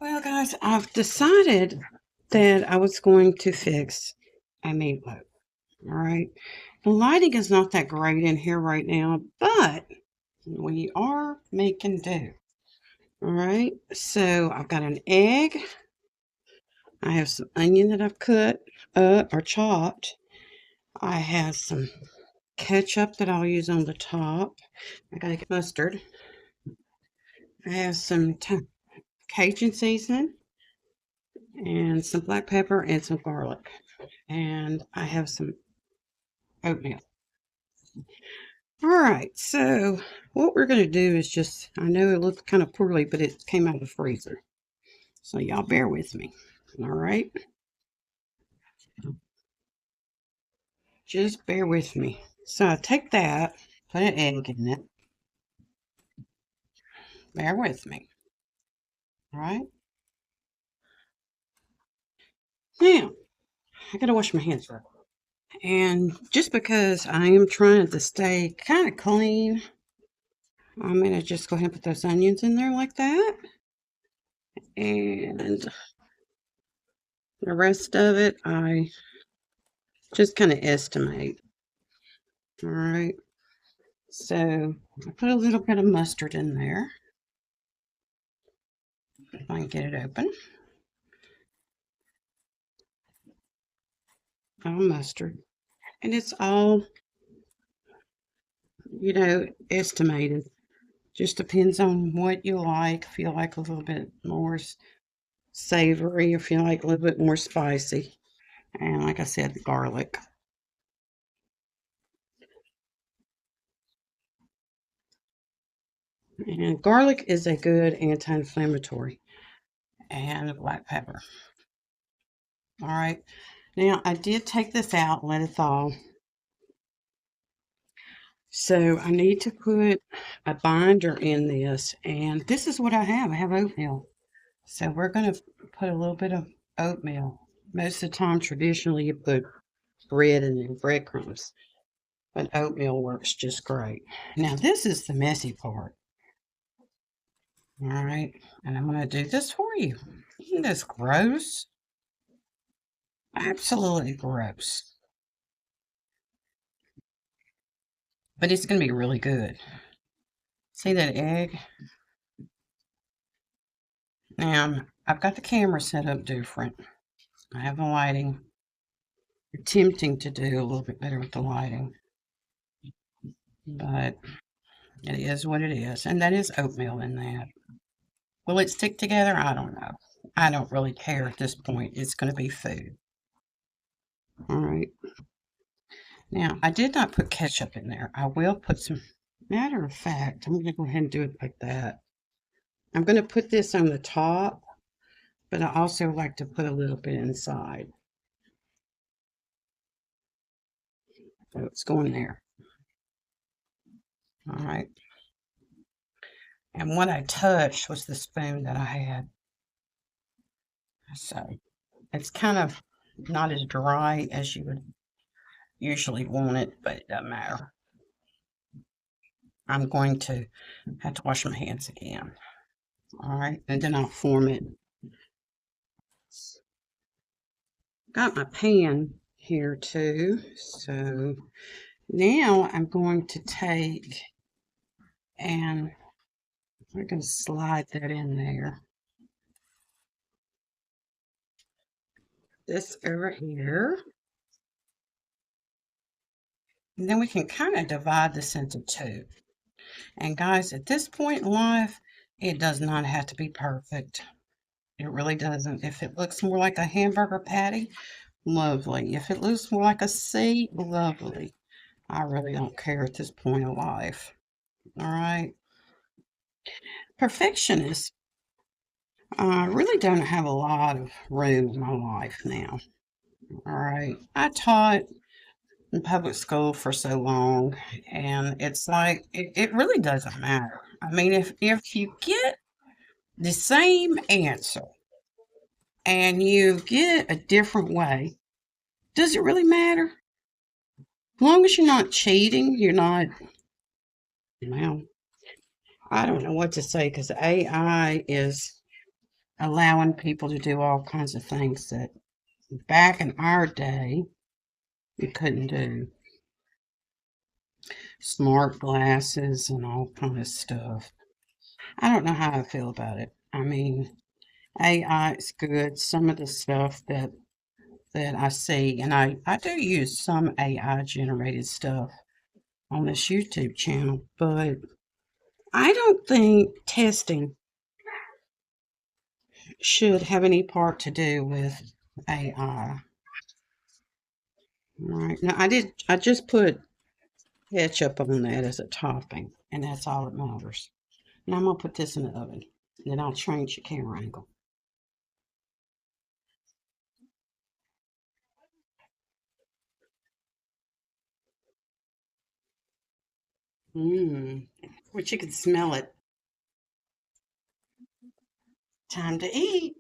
Well, guys, I've decided that I was going to fix a meatloaf. All right. The lighting is not that great in here right now, but we are making do. All right. So I've got an egg. I have some onion that I've cut up or chopped. I have some ketchup that I'll use on the top. I got to get mustard. I have some Cajun seasoning and some black pepper and some garlic. And I have some oatmeal. All right, so what we're going to do is just, I know it looked kind of poorly, but it came out of the freezer. So y'all bear with me. All right, just bear with me. So I take that, put an egg in it. Bear with me. All right, now I got to wash my hands real quick. And just because I am trying to stay kind of clean, I'm going to just go ahead and put those onions in there like that. And the rest of it, I just kind of estimate. All right. So I put a little bit of mustard in there. If I can get it open. All mustard. And it's all, estimated. Just depends on what you like. If you like a little bit more savory, if you like a little bit more spicy. And like I said, the garlic. And garlic is a good anti-inflammatory. And black pepper. All right. Now, I did take this out and let it thaw. So I need to put a binder in this, and this is what I have. I have oatmeal. So we're going to put a little bit of oatmeal. Most of the time, traditionally, you put bread and breadcrumbs, but oatmeal works just great. Now, this is the messy part. All right, and I'm going to do this for you. Isn't this gross? Absolutely gross. But it's going to be really good. See that egg? Now, I've got the camera set up different. I have the lighting. Attempting to do a little bit better with the lighting, but it is what it is. And that is oatmeal in that. Will it stick together? I don't know. I don't really care at this point. It's going to be food. All right. Now, I did not put ketchup in there. I will put some. Matter of fact, I'm going to go ahead and do it like that. I'm going to put this on the top, but I also like to put a little bit inside. So it's going there. All right. And what I touched was the spoon that I had. So it's kind of not as dry as you would usually want it, but it doesn't matter. I'm going to have to wash my hands again. All right, and then I'll form it. Got my pan here too. So now I'm going to take and we're going to slide that in there. This over here. And then we can kind of divide this into two. And guys, at this point in life, it does not have to be perfect. It really doesn't. If it looks more like a hamburger patty, lovely. If it looks more like a C, lovely. I really don't care at this point in life. All right. Perfectionists really don't have a lot of room in my life now. All right. I taught in public school for so long, and it's like, it really doesn't matter. I mean, if you get the same answer and you get a different way, does it really matter? As long as you're not cheating, you're not, well, I don't know what to say because AI is allowing people to do all kinds of things that back in our day you couldn't do. Smart glasses and all kind of stuff. I don't know how I feel about it. I mean, AI is good. Some of the stuff that I see, and I do use some AI generated stuff on this YouTube channel, but I don't think testing should have any part to do with AI. Right. Now I just put ketchup on that as a topping, and that's all that matters. Now I'm gonna put this in the oven. Then I'll change the camera angle. Mmm. Which you can smell it. Time to eat.